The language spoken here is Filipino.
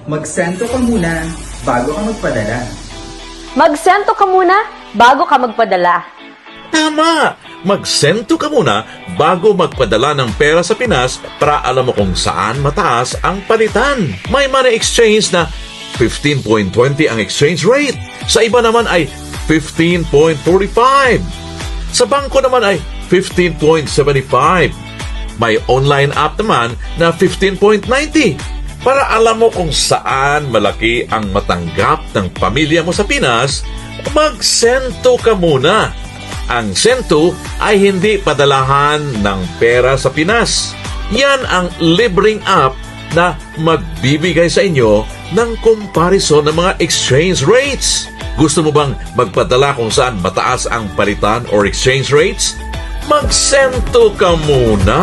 Magsento ka muna bago ka magpadala. Magsento ka muna bago ka magpadala. Tama! Magsento ka muna bago magpadala ng pera sa Pinas para alam mo kung saan mataas ang palitan. May money exchange na 15.20 ang exchange rate. Sa iba naman ay 15.45. Sa bangko naman ay 15.75. May online app naman na 15.90. Para alam mo kung saan malaki ang matanggap ng pamilya mo sa Pinas, magsento ka muna. Ang sento ay hindi padalahan ng pera sa Pinas. Yan ang libreng app na magbibigay sa inyo ng comparison ng mga exchange rates. Gusto mo bang magpadala kung saan mataas ang palitan or exchange rates? Magsento ka muna!